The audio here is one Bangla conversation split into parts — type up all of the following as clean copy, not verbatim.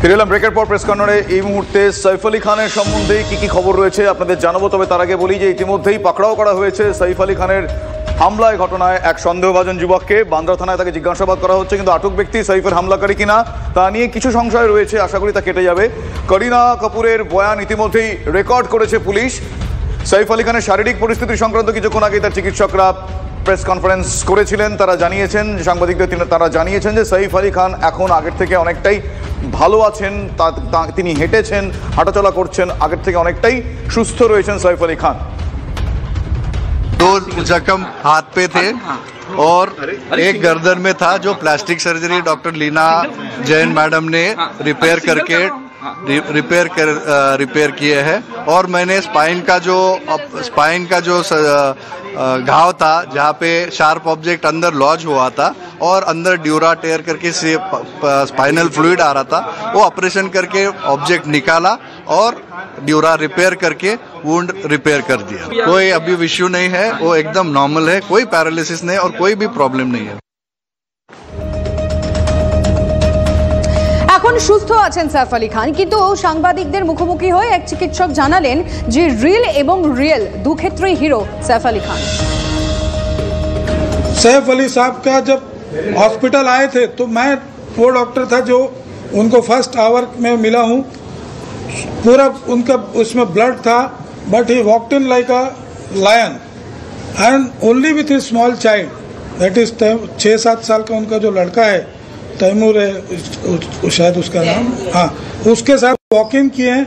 ফিরে এলাম ব্রেকের পর। প্রেস কর্নারে এই মুহূর্তে সাইফ আলী খানের সম্বন্ধে কি খবর রয়েছে আপনাদের জানাবো। তবে তার আগে বলি যে ইতিমধ্যেই পাকড়াও করা হয়েছে সাইফ আলী খানের হামলায় ঘটনায় এক সন্দেহভাজন যুবককে। বান্দ্রা থানায় তাকে জিজ্ঞাসাবাদ করা হচ্ছে, কিন্তু আটক ব্যক্তি সাইফের হামলাকারী কিনা তা নিয়ে কিছু সংশয় রয়েছে। আশা করি তা কেটে যাবে। করিনা কাপুরের বয়ান ইতিমধ্যেই রেকর্ড করেছে পুলিশ। সাইফ আলী খানের শারীরিক পরিস্থিতি সংক্রান্ত কিছুক্ষণ আগে তার চিকিৎসকরা প্রেস কনফারেন্স করেছিলেন। তারা জানিয়েছেন, সাংবাদিকদের তারা জানিয়েছেন যে সাইফ আলী খান এখন আগের থেকে অনেকটাই ভালো আছেন। তিনি হেঁটেছেন, হাঁটাচলা করছেন, আগের থেকে অনেকটাই সুস্থ রয়েছেন সাইফ আলী খান। दो जख्म हाथ पे थे और एक गर्दन में था, जो plastic surgery doctor Leena Jain madam ने रिपेयर किए हैं। और मैंने स्पाइन का जो घाव था, जहाँ पे शार्प ऑब्जेक्ट अंदर लॉज हुआ था और अंदर ड्यूरा टेयर करके स्पाइनल फ्लूइड आ रहा था, वो ऑपरेशन करके ऑब्जेक्ट निकाला और ड्यूरा रिपेयर करके वुंड रिपेयर कर दिया। कोई अभी इश्यू नहीं है, वो एकदम नॉर्मल है, कोई पैरालिसिस नहीं और कोई भी प्रॉब्लम नहीं है। এখন সুস্থ আছেন সাইফ আলী খান, কিন্তু সাংবাদিকদের মুখোমুখি হয়ে এক চিকিৎসক জানালেন যে রিল এবং রিয়েল দু ক্ষেত্রেই হিরো সাইফ আলী খান। सैफ अली साहब का जब हॉस्पिटल आए थे तो मैं वो डॉक्टर था जो उनको फर्स्ट आवर में मिला हूँ। पूरा उनका उसमें ब्लड था, but he walked in like a lion and only with a small child, that is 6-7 साल का उनका जो लड़का है, तैमूर है शायद उसका नाम, हाँ, उसके साथ वॉकिंग किए हैं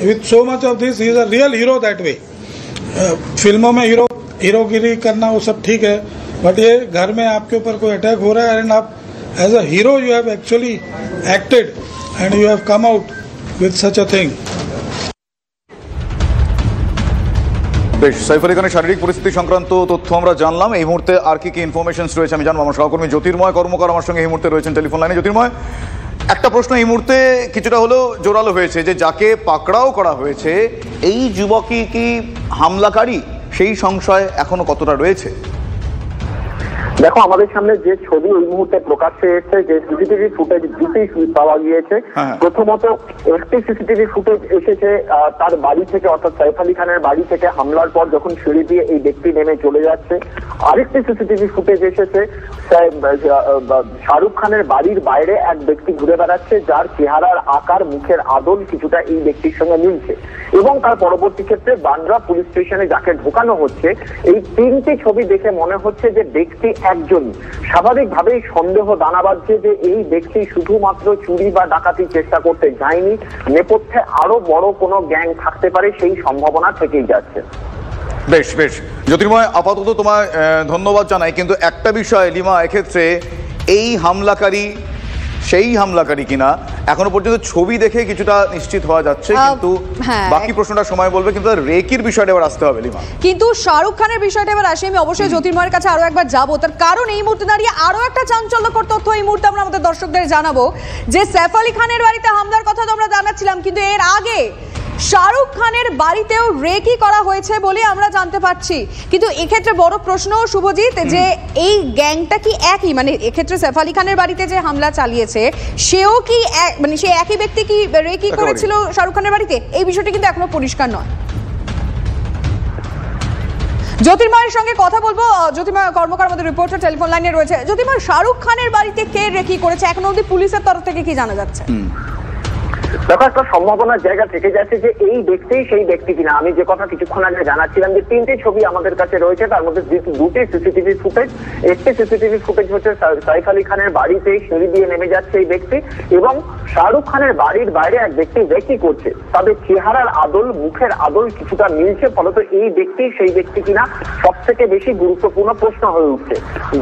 with so much of this. He is a real hero that way. फिल्मों में हीरोगिरी करना वो सब ठीक है, बट ये घर में आपके ऊपर कोई अटैक हो रहा है एंड आप as a hero you have actually acted and you have come out with such a thing. বেশ, সাইফ আলী খানের শারীরিক পরিস্থিতি সংক্রান্ত তথ্য আমরা জানলাম। এই মুহূর্তে আর কি ইনফরমেশন রয়েছে আমি জানবো। আমার সহকর্মী জ্যোতির্ময় কর্মকার আমার সঙ্গে এই মুহূর্তে রয়েছেন টেলিফোন লাইনে। জ্যোতির্ময়, একটা প্রশ্ন এই মুহূর্তে কিছুটা হলেও জোরালো হয়েছে যে যাকে পাকড়াও করা হয়েছে এই যুবকই কি হামলাকারী, সেই সংশয় এখনো কতটা রয়েছে? দেখো, আমাদের সামনে যে ছবি ওই মুহূর্তে প্রকাশ্যে এসেছে, যে সিসিটিভি ফুটেজ দুটি পাওয়া গিয়েছে। প্রথমত একটি সিসিটিভি ফুটেজ এসেছে তার বাড়ি থেকে, অর্থাৎ সাইফ আলী খানের বাড়ি থেকে হামলার পর যখন সিঁড়ি দিয়ে এই ব্যক্তি নেমে চলে যাচ্ছে। আরেকটি সিসিটিভি ফুটেজ এসেছে শাহরুখ খানের বাড়ির বাইরে এক ব্যক্তি ঘুরে বেড়াচ্ছে, যার চেহারার আকার, মুখের আদল কিছুটা এই ব্যক্তির সঙ্গে মিলছে। এবং তার পরবর্তী ক্ষেত্রে বান্দ্রা পুলিশ স্টেশনে যাকে ঢোকানো হচ্ছে, এই তিনটি ছবি দেখে মনে হচ্ছে যে ব্যক্তি একজন। স্বাভাবিকভাবেই সন্দেহ দানা বাঁধছে যে এই ব্যক্তি শুধুমাত্র চুরি বা ডাকাতির চেষ্টা করতে যায়নি, নেপথ্যে আরো বড় কোনো গ্যাং থাকতে পারে, সেই সম্ভাবনা থেকেই যাচ্ছে। বেশ বেশ জ্যোতির্ময়, আপাতত তোমায় ধন্যবাদ জানাই। কিন্তু একটা বিষয় লিমা, এক্ষেত্রে এই হামলাকারী সেই হামলাকারী কিনা এখনো পর্যন্ত ছবি দেখে কিছুটা নিশ্চিত হওয়া যাচ্ছে, কিন্তু বাকি প্রশ্নটা সময় বলবে। কিন্তু রেকির বিষয়টা এবার আসতে হবে লিমা। কিন্তু শাহরুখ খানের বিষয়টা এবার আসে। আমি অবশ্যই জ্যোতির্ময়ের কাছে আরো একবার যাবো, তার কারণ এই মুহূর্তে দাঁড়িয়ে আরো একটা চাঞ্চল্যকর তথ্য এই মুহূর্তে আমরা আমাদের দর্শকদের জানাবো। যে সাইফ আলী খানের বাড়িতে হামলার কথা তো আমরা জানাচ্ছিলাম, কিন্তু এর আগে শাহরুখ খানের বাড়িতেও রেকি করা হয়েছে বলে আমরা জানতে পারছি। কিন্তু এক্ষেত্রে বড় প্রশ্ন শুভজিৎ, যে এই গ্যাংটা কি একই? মানে এক্ষেত্রে সাইফ আলী খানের বাড়িতে যে হামলা চালিয়েছে সেও কি মানে সে একই ব্যক্তি কি রেকি করেছিল শাহরুখ খানের বাড়িতে? এই বিষয়টি কিন্তু এখনো পরিষ্কার নয়। জ্যোতির্ময়ের সঙ্গে কথা বলবো। জ্যোতির্ময় কর্মকার আমাদের রিপোর্টার টেলিফোন লাইনে রয়েছে। জ্যোতির্ময়, শাহরুখ খানের বাড়িতে কে রেকি করেছে এখনো অবধি পুলিশের তরফ থেকে কি জানা যাচ্ছে? দেখো, একটা সম্ভাবনার জায়গা থেকে যাচ্ছে যে এই ব্যক্তি সেই ব্যক্তি কিনা। আমি যে কথা কিছুক্ষণ আগে জানাচ্ছিলাম যে তিনটি ছবি আমাদের কাছে রয়েছে, তার মধ্যে দুটি সিসিটিভি ফুটেজ। একটি সিসিটিভি ফুটেজ হচ্ছে সাইফ আলী খানের বাড়িতে সিঁড়ি দিয়ে নেমে যাচ্ছে এই ব্যক্তি, এবং শাহরুখ খানের বাড়ির বাইরে এক ব্যক্তি রেকি করছে। তাদের চেহারার আদল, মুখের আদল কিছুটা মিলছে, ফলত এই ব্যক্তি সেই ব্যক্তি কিনা সব থেকে বেশি গুরুত্বপূর্ণ প্রশ্ন হয়ে উঠছে।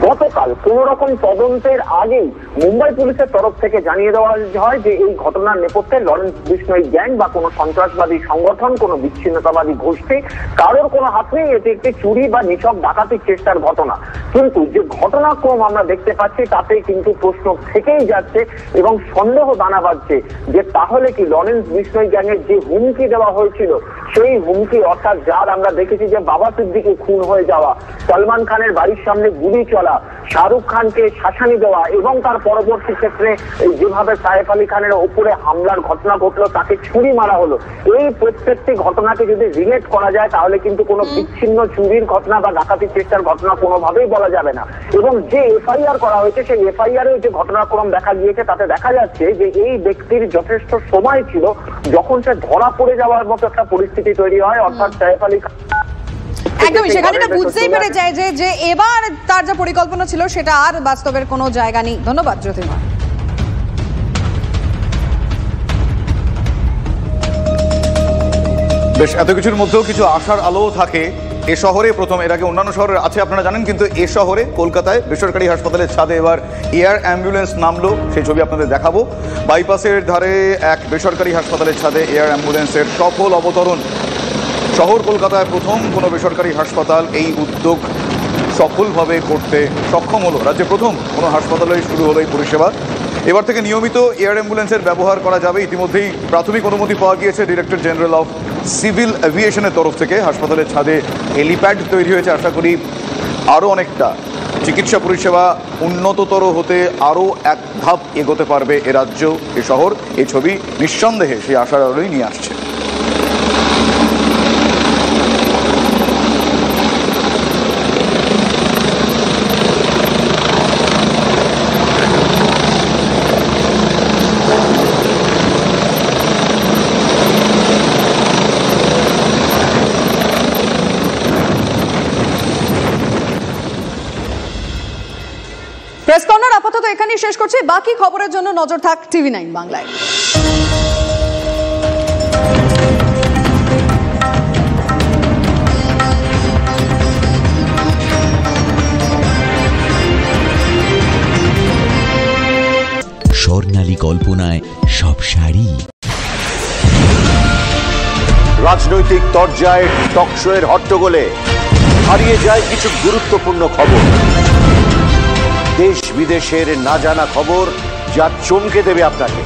গতকাল কোন রকম তদন্তের আগেই মুম্বাই পুলিশের তরফ থেকে জানিয়ে দেওয়া হয় যে এই ঘটনার নেপথ্যে লরেন্স বিষ্ণই গ্যাং বা কোনো সন্ত্রাসবাদী সংগঠন, কোনো বিচ্ছিন্নতাবাদী গোষ্ঠী, কারোর কোনো হাত নেই। এটি একটি চুরি বা নিছক ডাকাতির চেষ্টার ঘটনা। কিন্তু যে ঘটনাক্রম আমরা দেখতে পাচ্ছি তাতে কিন্তু প্রশ্ন থেকেই যাচ্ছে এবং সন্দেহ দানা বাঁধছে যে তাহলে কি লরেন্স বিষ্ণই গ্যাংয়ের যে হুমকি দেওয়া হয়েছিল, সেই হুমকি, অর্থাৎ যার আমরা দেখেছি যে বাবা সিদ্দিকী খুন হয়ে যাওয়া, সলমান খানের বাড়ির সামনে গুলি চলা, শাহরুখ খানকে শাসানি দেওয়া এবং তার পরবর্তী ক্ষেত্রে যেভাবে সাইফ আলী খানের ওপরে হামলার ঘটনা ঘটলো, তাকে ছুরি মারা হলো, এই প্রত্যেকটি ঘটনাকে যদি রিলেট করা যায় তাহলে কিন্তু কোনো বিচ্ছিন্ন চুরির ঘটনা বা ডাকাতির চেষ্টার ঘটনা কোনোভাবেই বলা যাবে না। এবং যে এফআইআর করা হয়েছে সেই এফআইআর যে ঘটনাক্রম দেখা গিয়েছে তাতে দেখা যাচ্ছে যে এই ব্যক্তির যথেষ্ট সময় ছিল যখন সে ধরা পড়ে যাওয়ার মতো একটা পরিস্থিতি তৈরি হয়, অর্থাৎ সাইফ আলী খান একদমই সেখানে এটা বুঝতেই পেরে যায় যে এবার তার যা পরিকল্পনা ছিল সেটা আর বাস্তবের কোনো জায়গা নেই। ধন্যবাদ জ্যোতির্ময়। বেশ, এত কিছুর মধ্যেও কিছু আশার আলো থাকে। এ শহরে প্রথম, এর আগে অন্যান্য শহরে আছে আপনারা জানেন, কিন্তু এ শহরে কলকাতায় বেসরকারি হাসপাতালের ছাদে এবার এয়ার অ্যাম্বুলেন্স নামলো। সেই ছবি আপনাদের দেখাবো। বাইপাসের ধারে এক বেসরকারি হাসপাতালের ছাদে এয়ার অ্যাম্বুলেন্সের সফল অবতরণ। শহর কলকাতায় প্রথম কোনো বেসরকারি হাসপাতাল এই উদ্যোগ সফলভাবে করতে সক্ষম হলো। রাজ্যে প্রথম কোনো হাসপাতালে শুরু হলো এই পরিষেবা। এবার থেকে নিয়মিত এয়ার অ্যাম্বুলেন্সের ব্যবহার করা যাবে। ইতিমধ্যেই প্রাথমিক অনুমতি পাওয়া গিয়েছে ডিরেক্টর জেনারেল অফ সিভিল এভিয়েশনের তরফ থেকে। হাসপাতালের ছাদে হেলিপ্যাড তৈরি হয়েছে। আশা করি আরও অনেকটা চিকিৎসা পরিষেবা উন্নততর হতে আরও এক ধাপ এগোতে পারবে এ রাজ্য, এ শহর। এই ছবি নিঃসন্দেহে সেই আশার আলোই নিয়ে আসছে। প্রেস কর্নার আপাতত এখানেই শেষ করছি। বাকি খবরের জন্য নজর থাক TV9 বাংলায়। স্বর্ণালী কল্পনায় সব শাড়ি, রাজনৈতিক তরজায় টকশোয়ের হট্টগোলে হারিয়ে যায় কিছু গুরুত্বপূর্ণ খবর, দেশ বিদেশের না জানা খবর যা চমকে দেবে আপনাকে।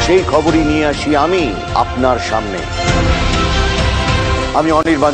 সেই খবরই নিয়ে আসি আমি আপনার সামনে। আমি অনির্বাণ।